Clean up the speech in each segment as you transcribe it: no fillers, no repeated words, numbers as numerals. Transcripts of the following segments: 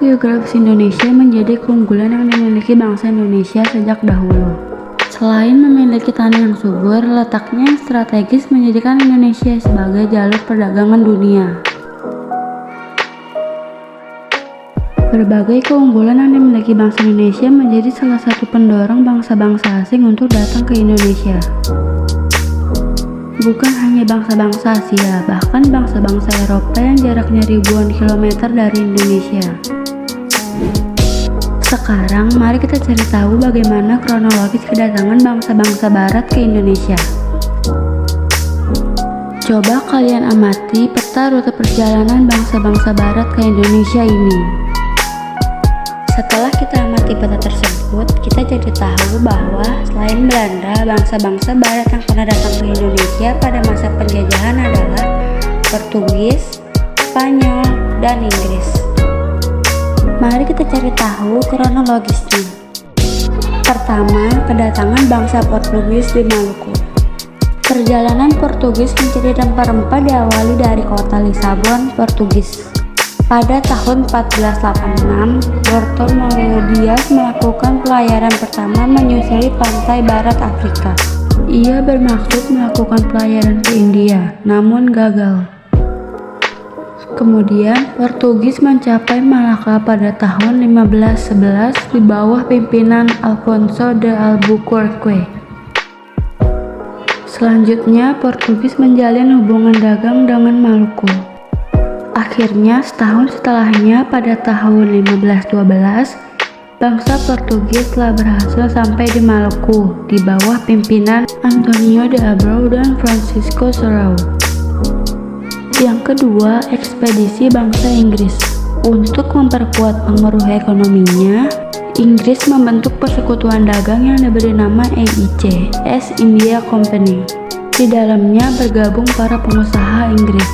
Letak geografis Indonesia menjadi keunggulan yang dimiliki bangsa Indonesia sejak dahulu. Selain memiliki tanah yang subur, letaknya yang strategis menjadikan Indonesia sebagai jalur perdagangan dunia. Berbagai keunggulan yang dimiliki bangsa Indonesia menjadi salah satu pendorong bangsa-bangsa asing untuk datang ke Indonesia. Bukan hanya bangsa-bangsa Asia, bahkan bangsa-bangsa Eropa yang jaraknya ribuan kilometer dari Indonesia. Sekarang, mari kita cari tahu bagaimana kronologis kedatangan bangsa-bangsa Barat ke Indonesia. Coba kalian amati peta rute perjalanan bangsa-bangsa Barat ke Indonesia ini. Setelah kita amati peta tersebut, kita jadi tahu bahwa selain Belanda, bangsa-bangsa Barat yang pernah datang ke Indonesia pada masa penjajahan adalah Portugis, Spanyol, dan Inggris. Mari kita cari tahu kronologisnya. Pertama, kedatangan bangsa Portugis di Maluku. Perjalanan Portugis mencari rempah-rempah diawali dari kota Lisabon, Portugis. Pada tahun 1486, Bartolomeu Dias melakukan pelayaran pertama menyusuri pantai barat Afrika. Ia bermaksud melakukan pelayaran ke India, namun gagal. Kemudian, Portugis mencapai Malaka pada tahun 1511 di bawah pimpinan Alfonso de Albuquerque. Selanjutnya, Portugis menjalin hubungan dagang dengan Maluku. Akhirnya, setahun setelahnya, pada tahun 1512, bangsa Portugis telah berhasil sampai di Maluku di bawah pimpinan Antonio de Abreu dan Francisco Serrao. Yang kedua, ekspedisi bangsa Inggris. Untuk memperkuat pengaruh ekonominya, Inggris membentuk persekutuan dagang yang diberi nama EIC, East India Company. Di dalamnya bergabung para pengusaha Inggris.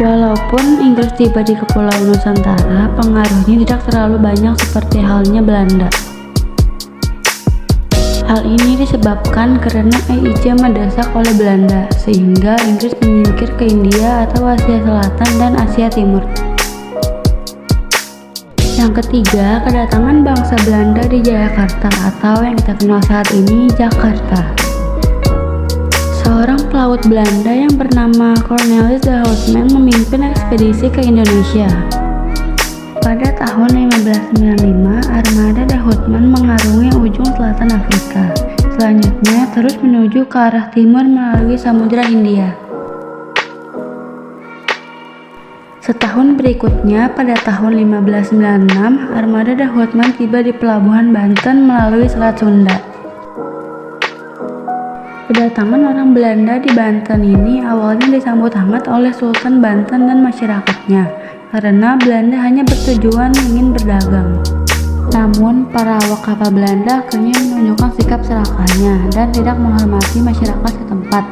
Walaupun Inggris tiba di Kepulauan Nusantara, pengaruhnya tidak terlalu banyak seperti halnya Belanda. Hal ini disebabkan karena EIC mendesak oleh Belanda, sehingga Inggris menyingkir ke India atau Asia Selatan dan Asia Timur. Yang ketiga, kedatangan bangsa Belanda di Jayakarta atau yang kita kenal saat ini Jakarta. Seorang pelaut Belanda yang bernama Cornelis de Houtman memimpin ekspedisi ke Indonesia. Pada tahun 1595, armada de Houtman mengarungi ujung selatan Afrika. Selanjutnya terus menuju ke arah timur melalui Samudra Hindia. Setahun berikutnya, pada tahun 1596, armada de Houtman tiba di pelabuhan Banten melalui Selat Sunda. Kedatangan orang Belanda di Banten ini awalnya disambut hangat oleh Sultan Banten dan masyarakatnya, karena Belanda hanya bertujuan ingin berdagang. Namun, para awak kapal Belanda akhirnya menunjukkan sikap serakahnya dan tidak menghormati masyarakat setempat.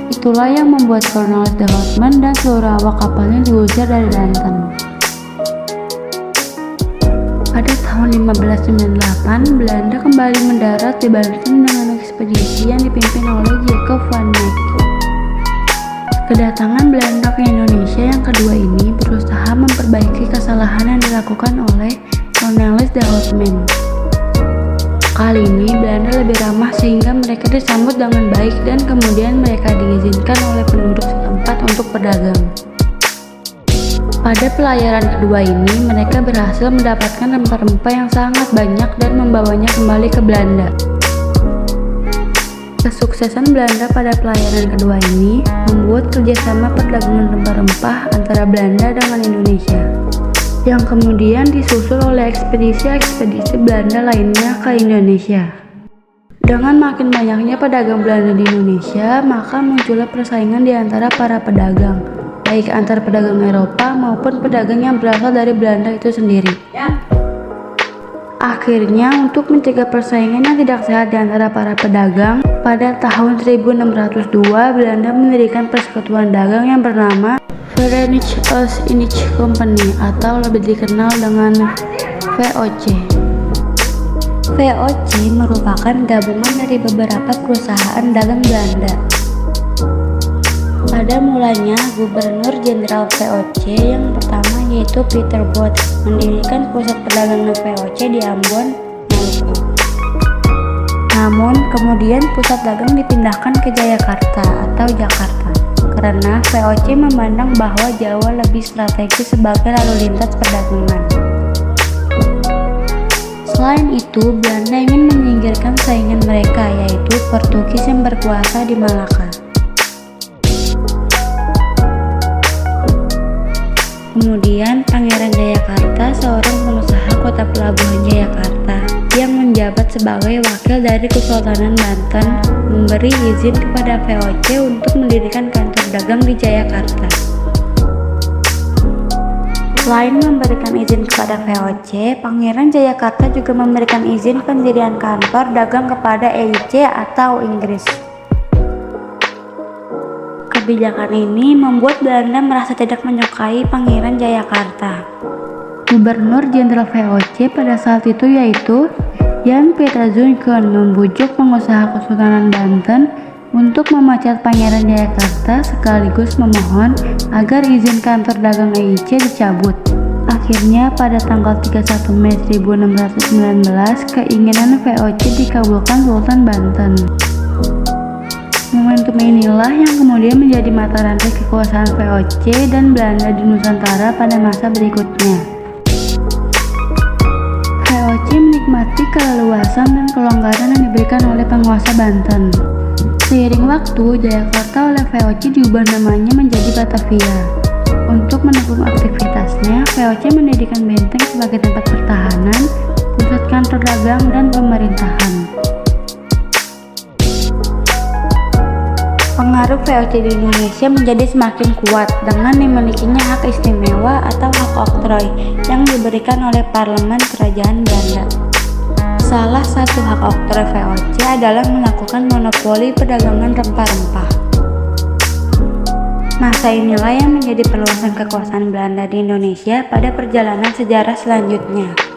Itulah yang membuat Cornelis de Houtman dan seluruh awak kapalnya diusir dari Banten. Pada tahun 1598, Belanda kembali mendarat di Banten dengan ekspedisi yang dipimpin oleh Jacob van Eyck. Kedatangan Belanda ke Indonesia yang kedua ini berusaha memperbaiki kesalahan yang dilakukan oleh Cornelis de Houtman. Kali ini Belanda lebih ramah sehingga mereka disambut dengan baik dan kemudian mereka diizinkan oleh penduduk setempat untuk berdagang. Pada pelayaran kedua ini, mereka berhasil mendapatkan rempah-rempah yang sangat banyak dan membawanya kembali ke Belanda. Kesuksesan Belanda pada pelayaran kedua ini membuat kerjasama perdagangan rempah-rempah antara Belanda dengan Indonesia, yang kemudian disusul oleh ekspedisi-ekspedisi Belanda lainnya ke Indonesia. Dengan makin banyaknya pedagang Belanda di Indonesia, maka muncullah persaingan di antara para pedagang, baik antar pedagang Eropa maupun pedagang yang berasal dari Belanda itu sendiri. Akhirnya, untuk mencegah persaingan yang tidak sehat di antara para pedagang, pada tahun 1602 Belanda mendirikan persekutuan dagang yang bernama Verenigde Oost-Indische Compagnie atau lebih dikenal dengan VOC. VOC merupakan gabungan dari beberapa perusahaan dagang Belanda. Pada mulanya, Gubernur Jenderal VOC yang pertama yaitu Peter Both mendirikan pusat perdagangan VOC di Ambon, Maluku. Namun, kemudian pusat dagang dipindahkan ke Jayakarta atau Jakarta karena VOC memandang bahwa Jawa lebih strategis sebagai lalu lintas perdagangan. Selain itu, Belanda ingin menyingkirkan saingan mereka yaitu Portugis yang berkuasa di Malaka. Kemudian, Pangeran Jayakarta, seorang pengusaha kota pelabuhan Jayakarta yang menjabat sebagai wakil dari Kesultanan Banten, memberi izin kepada VOC untuk mendirikan kantor dagang di Jayakarta. Selain memberikan izin kepada VOC, Pangeran Jayakarta juga memberikan izin pendirian kantor dagang kepada EIC atau Inggris. Kebijakan ini membuat Belanda merasa tidak menyukai Pangeran Jayakarta. Gubernur Jenderal VOC pada saat itu yaitu Jan Pieter Zoeken membujuk pengusaha Kesultanan Banten untuk memecat Pangeran Jayakarta sekaligus memohon agar izin kantor dagang EIC dicabut. Akhirnya pada tanggal 31 Mei 1619 keinginan VOC dikabulkan Sultan Banten. Momentum inilah yang kemudian menjadi mata rantai kekuasaan VOC dan Belanda di Nusantara pada masa berikutnya. VOC menikmati keleluasan dan kelonggaran yang diberikan oleh penguasa Banten. Seiring waktu, Jayakarta oleh VOC diubah namanya menjadi Batavia. Untuk mendukung aktivitasnya, VOC mendirikan benteng sebagai tempat pertahanan, pusat kantor dagang, dan pemerintahan. Pengaruh VOC di Indonesia menjadi semakin kuat dengan dimilikinya hak istimewa atau hak oktroy yang diberikan oleh Parlemen Kerajaan Belanda. Salah satu hak oktroy VOC adalah melakukan monopoli perdagangan rempah-rempah. Masa inilah yang menjadi perluasan kekuasaan Belanda di Indonesia pada perjalanan sejarah selanjutnya.